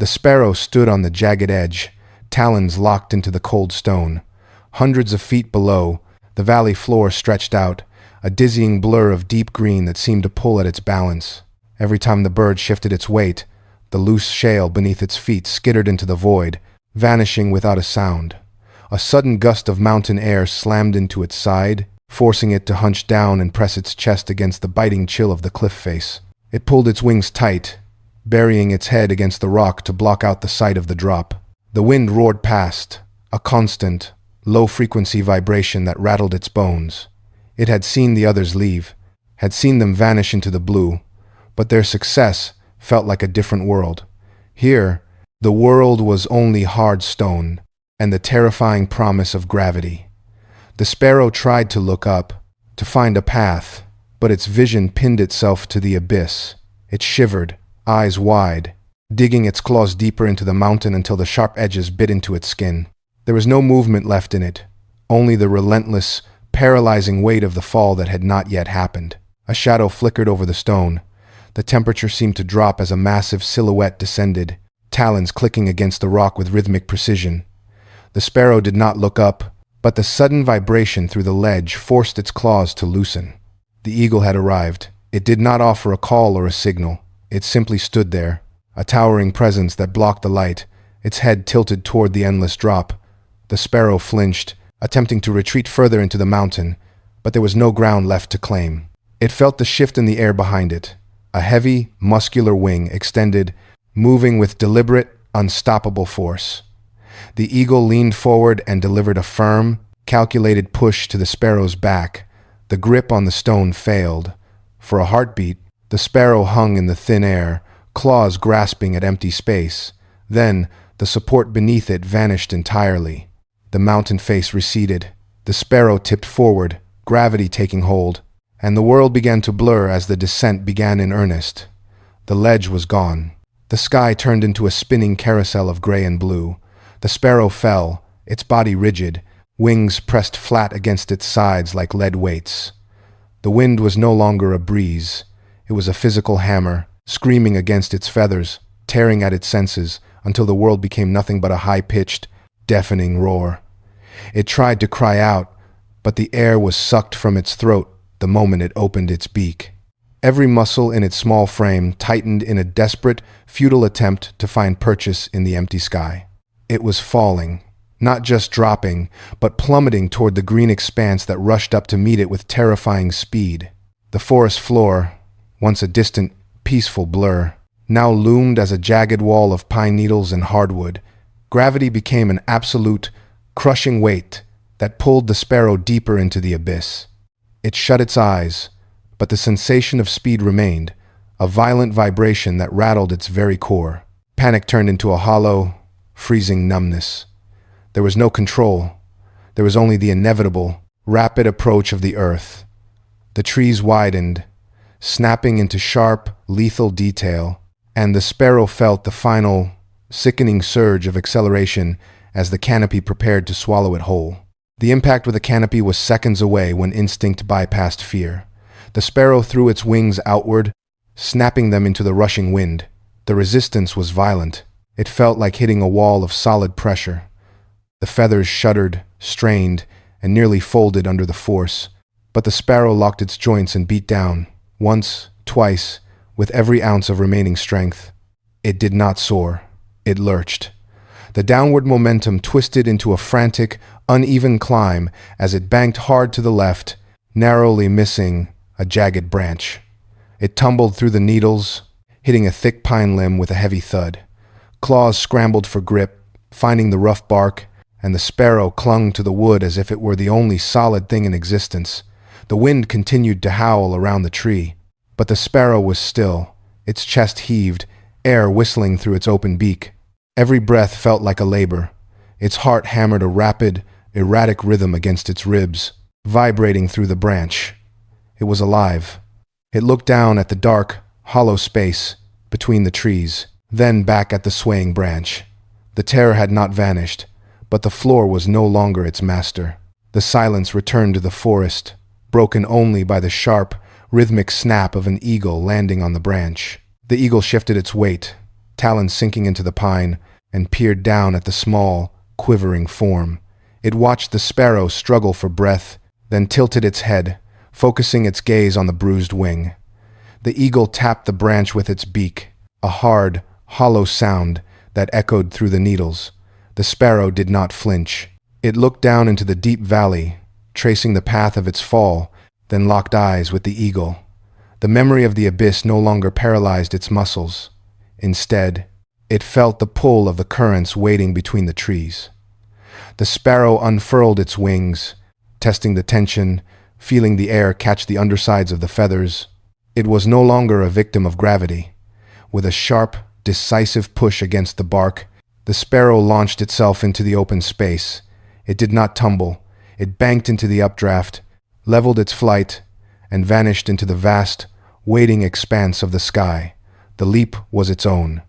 The sparrow stood on the jagged edge, talons locked into the cold stone. Hundreds of feet below, the valley floor stretched out, a dizzying blur of deep green that seemed to pull at its balance. Every time the bird shifted its weight, the loose shale beneath its feet skittered into the void, vanishing without a sound. A sudden gust of mountain air slammed into its side, forcing it to hunch down and press its chest against the biting chill of the cliff face. It pulled its wings tight, burying its head against the rock to block out the sight of the drop. The wind roared past, a constant, low-frequency vibration that rattled its bones. It had seen the others leave, had seen them vanish into the blue, but their success felt like a different world. Here, the world was only hard stone, and the terrifying promise of gravity. The sparrow tried to look up, to find a path, but its vision pinned itself to the abyss. It shivered, eyes wide, digging its claws deeper into the mountain until the sharp edges bit into its skin. There was no movement left in it, only the relentless, paralyzing weight of the fall that had not yet happened. A shadow flickered over the stone. The temperature seemed to drop as a massive silhouette descended, talons clicking against the rock with rhythmic precision. The sparrow did not look up, but the sudden vibration through the ledge forced its claws to loosen. The eagle had arrived. It did not offer a call or a signal. It simply stood there, a towering presence that blocked the light, its head tilted toward the endless drop. The sparrow flinched, attempting to retreat further into the mountain, but there was no ground left to claim. It felt the shift in the air behind it. A heavy, muscular wing extended, moving with deliberate, unstoppable force. The eagle leaned forward and delivered a firm, calculated push to the sparrow's back. The grip on the stone failed. For a heartbeat, the sparrow hung in the thin air, claws grasping at empty space. Then, the support beneath it vanished entirely. The mountain face receded. The sparrow tipped forward, gravity taking hold, and the world began to blur as the descent began in earnest. The ledge was gone. The sky turned into a spinning carousel of gray and blue. The sparrow fell, its body rigid, wings pressed flat against its sides like lead weights. The wind was no longer a breeze. It was a physical hammer, screaming against its feathers, tearing at its senses, until the world became nothing but a high-pitched, deafening roar. It tried to cry out, but the air was sucked from its throat the moment it opened its beak. Every muscle in its small frame tightened in a desperate, futile attempt to find purchase in the empty sky. It was falling, not just dropping, but plummeting toward the green expanse that rushed up to meet it with terrifying speed. The forest floor, once a distant, peaceful blur, now loomed as a jagged wall of pine needles and hardwood. Gravity became an absolute, crushing weight that pulled the sparrow deeper into the abyss. It shut its eyes, but the sensation of speed remained, a violent vibration that rattled its very core. Panic turned into a hollow, freezing numbness. There was no control. There was only the inevitable, rapid approach of the earth. The trees widened, snapping into sharp, lethal detail, and the sparrow felt the final, sickening surge of acceleration as the canopy prepared to swallow it whole. The impact with the canopy was seconds away when instinct bypassed fear. The sparrow threw its wings outward, snapping them into the rushing wind. The resistance was violent. It felt like hitting a wall of solid pressure. The feathers shuddered, strained, and nearly folded under the force. But the sparrow locked its joints and beat down, once, twice, with every ounce of remaining strength. It did not soar. It lurched. The downward momentum twisted into a frantic, uneven climb as it banked hard to the left, narrowly missing a jagged branch. It tumbled through the needles, hitting a thick pine limb with a heavy thud. Claws scrambled for grip, finding the rough bark, and the sparrow clung to the wood as if it were the only solid thing in existence. The wind continued to howl around the tree, but the sparrow was still, its chest heaved, air whistling through its open beak. Every breath felt like a labor. Its heart hammered a rapid, erratic rhythm against its ribs, vibrating through the branch. It was alive. It looked down at the dark, hollow space between the trees, then back at the swaying branch. The terror had not vanished, but the floor was no longer its master. The silence returned to the forest, broken only by the sharp, rhythmic snap of an eagle landing on the branch. The eagle shifted its weight, talons sinking into the pine, and peered down at the small, quivering form. It watched the sparrow struggle for breath, then tilted its head, focusing its gaze on the bruised wing. The eagle tapped the branch with its beak, a hard, hollow sound that echoed through the needles. The sparrow did not flinch. It looked down into the deep valley, tracing the path of its fall, then locked eyes with the eagle. The memory of the abyss no longer paralyzed its muscles. Instead, it felt the pull of the currents waiting between the trees. The sparrow unfurled its wings, testing the tension, feeling the air catch the undersides of the feathers. It was no longer a victim of gravity. With a sharp, decisive push against the bark, the sparrow launched itself into the open space. It did not tumble. It banked into the updraft, leveled its flight, and vanished into the vast, waiting expanse of the sky. The leap was its own.